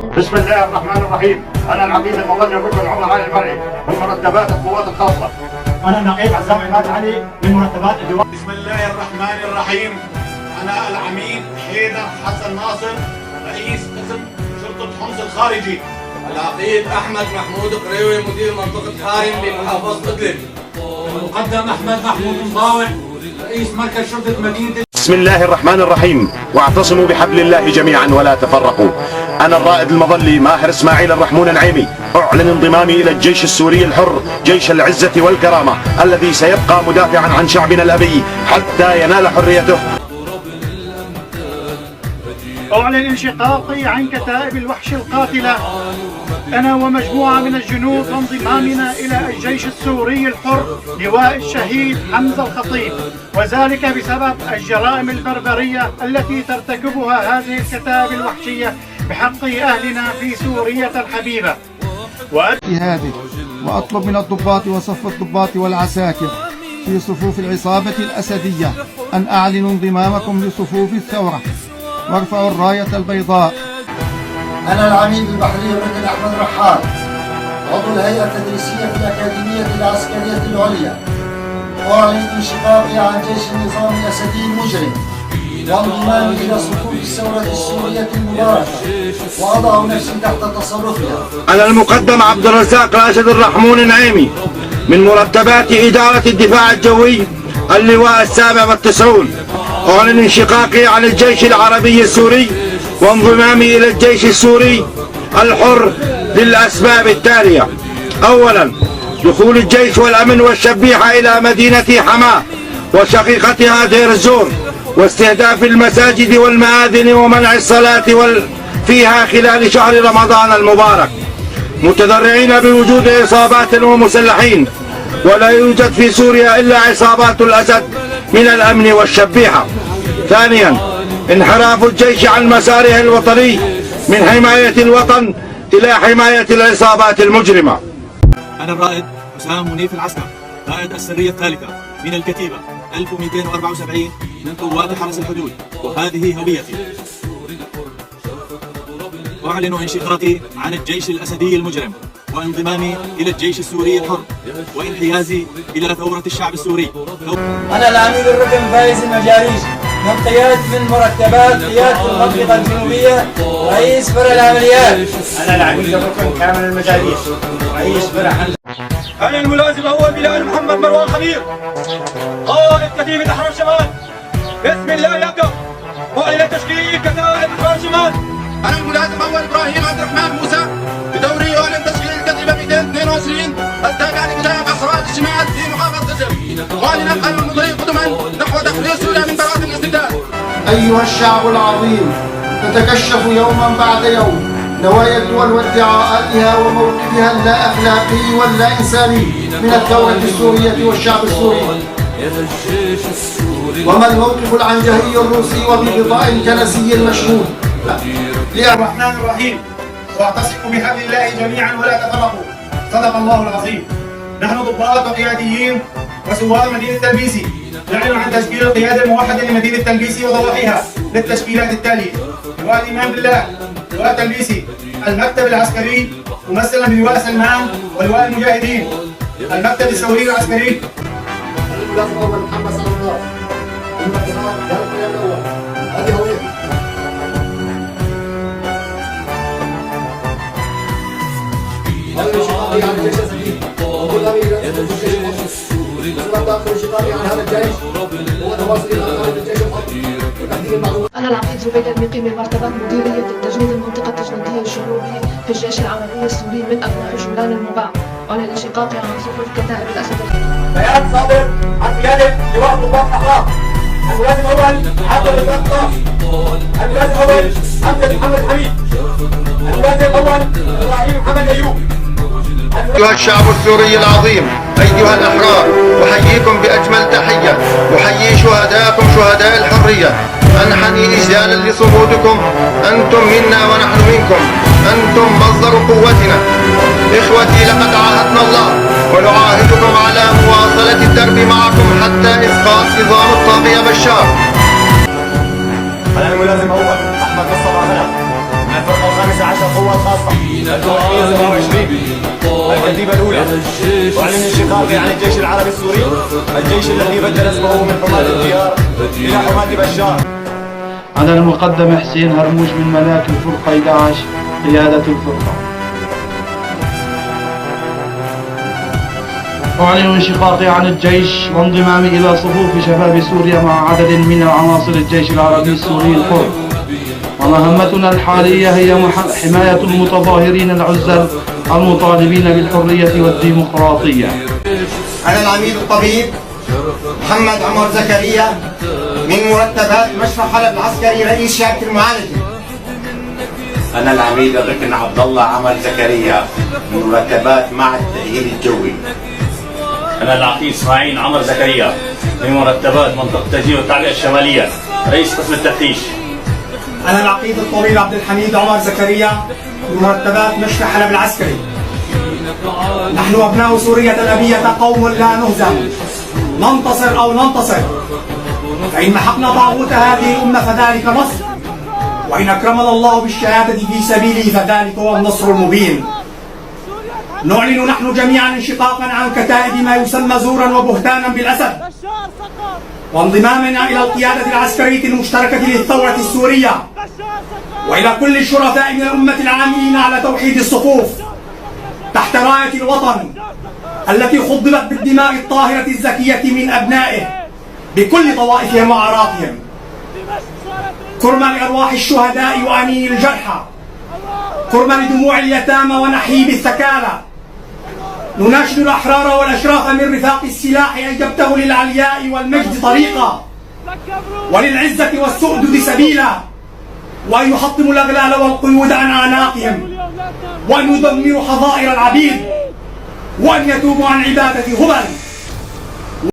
بسم الله الرحمن الرحيم. أنا العميد المظلي ركن عمر علي المرعي من مرتبات القوات الخاصة. أنا نقيب عزام عماد علي من مرتبات اللواء. بسم الله الرحمن الرحيم. أنا العميد حيدر حسن ناصر رئيس قسم شرطة حمص الخارجي. العقيد أحمد محمود قريوي مدير منطقة حايم بمحافظة إدلب. المقدم أحمد محمود مضاوع رئيس مركز شرطة مدينة. بسم الله الرحمن الرحيم. واعتصموا بحبل الله جميعا ولا تفرقوا. أنا الرائد المظلي ماهر إسماعيل الرحمون النعيمي أعلن انضمامي إلى الجيش السوري الحر، جيش العزة والكرامة الذي سيبقى مدافعا عن شعبنا الأبي حتى ينال حريته. أعلن انشقاقي عن كتائب الوحش القاتلة أنا ومجموعة من الجنود وانضمامنا إلى الجيش السوري الحر لواء الشهيد حمزة الخطيب، وذلك بسبب الجرائم البربرية التي ترتكبها هذه الكتائب الوحشية بحق أهلنا في سوريا الحبيبة. هذه وأطلب من الضباط وصف الضباط والعساكر في صفوف العصابة الأسدية أن أعلنوا انضمامكم لصفوف الثورة وارفعوا الراية البيضاء. أنا العميد البحري الركن أحمد رحال عضو الهيئة التدريسية في الأكاديمية العسكرية العليا، أعلن انشقاقي عن جيش النظام الأسدي المجرم وانضمامي إلى صفوف الثورة السورية المباركة وأضع نفسي تحت تصرفها. أنا المقدم عبد الرزاق راشد الرحمون النعيمي من مرتبات إدارة الدفاع الجوي اللواء السابع والتسعون، أعلن انشقاقي عن الجيش العربي السوري وانضمامي إلى الجيش السوري الحر للأسباب التالية: أولا، دخول الجيش والأمن والشبيحة إلى مدينة حماة وشقيقتها دير الزور، واستهداف المساجد والمآذن ومنع الصلاة فيها خلال شهر رمضان المبارك، متضرعين بوجود إصابات ومسلحين، ولا يوجد في سوريا إلا عصابات الأسد من الأمن والشبيحة. ثانيا، انحراف الجيش عن مساره الوطني من حماية الوطن إلى حماية العصابات المجرمة. أنا الرائد حسام منيف العسكر رائد السرية الثالثة من الكتيبة 1274 من قوات حرس الحدود، وهذه هويتي. أعلن انشقاقي عن الجيش الأسدي المجرم وانضمامي إلى الجيش السوري الحر وانحيازي إلى ثورة الشعب السوري. أنا العميد الركن فايز المجاريش من مرتبات قيادة المنطقة الجنوبية رئيس فرع العمليات. أنا العميد الركن كامل المجاريش رئيس فرع. أنا الملازم أول بلال محمد مروان خبير قائد كتيبة أحرار شمال. بسم الله يبدأ وإلى تشكيل كتائب أحرار شمال. أنا الملازم أول إبراهيم عبد الرحمن موسى بدوري أعلن تشكيل الكتيبة 222 التابعة لكتائب أحرار الشمال في محافظة إدلب، معلنا أن المضي قدما نحو تحرير سوريا من براءة الاستبداد. أيها الشعب العظيم، تتكشف يوما بعد يوم نوايا الدول وادعاءاتها وموقفها اللا أخلاقي واللا إنساني من الثورة السورية والشعب السوري. وما الموقف العنجهي الروسي وبغطاء كنسي مشهود؟ الرحمن الرحيم. واعتصموا بحبل الله جميعا ولا تفرقوا. صدق الله العظيم. نحن ضباط وقياديين وسوار مدينة تلبيسي نعلن عن تشكيل القيادة الموحدة لمدينة تلبيسي وضواحيها للتشكيلات التالية: لواء الإيمان بالله، لواء تلبيسي، المكتب العسكري ممثلا بلواء سلمان ولواء المجاهدين، المكتب الثوري العسكري. الملازم الأول محمد صلى الله المرتبات القيادة الأول، هذه هويتي. أنا انشقاقي عن الجيش الأسدي وانضمامي إلى الجيش الحر، سبب آخر انشقاقي عن هذا الجيش هو تواصل إلى الجيش الحر وتحديد المعلومات. أنا العقيد زبيدة المقيم من مرتبات مديرية التجنيد المنطقة التجنيدية الجنوبي في الجيش العربي السوري من أبناء جولان المباع، وأنا انشقاقي عن صفوف كتائب الأسد. بيان صادر عن قيادة لواء ضباط أحرار. الملازم الأول عبد الرزاق، الملازم الأول عبد محمد حميد، الملازم الأول إبراهيم محمد أيوب. أيها الشعب السوري العظيم، أيها الأحرار، أحييكم بأجمل تحية، أحيي شهداءكم شهداء الحرية، أنحني إجلالا لصمودكم، أنتم منا ونحن منكم، أنتم مصدر قوتنا. إخوتي، لقد عاهدنا الله ونعاهدكم على مواصلة الدرب معكم حتى إسقاط نظام الطاغية بشار. أنا الملازم أول أحمد مصطفى خلف من الفرقة 15 قوة الكتيبة الأولى أعلن انشقاقي عن الجيش العربي السوري، الجيش الذي بدل اسمه من حماة الديار إلى حماة بشار. أنا المقدم حسين هرموش من ملاك الفرقة 11 قيادة الفرقة. أعلن انشقاقي عن الجيش وانضمامي إلى صفوف شباب سوريا مع عدد من عناصر الجيش العربي السوري الحر، ومهمتنا الحالية هي حماية المتظاهرين العزل المطالبين بالحرية والديمقراطية. أنا العميد الطبيب محمد عمر زكريا من مرتبات مشفى حلب العسكري رئيس شعبة المعالجة. أنا العميد الركن عبد الله عمر زكريا من مرتبات معهد التأهيل الجوي. أنا العقيد إسماعيل عمر زكريا من مرتبات منطقة التجهيز والتعبئة الشمالية رئيس قسم التفتيش. أنا العقيد الطبيب عبد الحميد عمر زكريا من مرتبات مشفى حلب العسكري. نحن أبناء سوريا الأبية قوم لا نهزم، ننتصر أو ننتصر، فإن محقنا طاغوت هذه الأمة فذلك نصر، وإن أكرمنا الله بالشهادة في سبيله فذلك هو النصر المبين. نعلن نحن جميعا انشقاقا عن كتائب ما يسمى زورا وبهتانا بالأسد، وانضمامنا إلى القيادة العسكرية المشتركة للثورة السورية، وإلى كل الشرفاء من الأمة العاملين على توحيد الصفوف تحت راية الوطن التي خضبت بالدماء الطاهرة الزكية من أبنائه بكل طوائفهم وأعراقهم. كرما لأرواح الشهداء وأنين الجرحى، كرما لدموع اليتامى ونحيب الثكالى. نناشد الأحرار والأشراف من رفاق السلاح أن يبتغوا للعلياء والمجد طريقا، وللعزة والسؤدد سبيلا، وأن يحطموا الأغلال والقيود عن أعناقهم، وأن يدمروا حظائر العبيد، وأن يتوبوا عن عبادة هبل.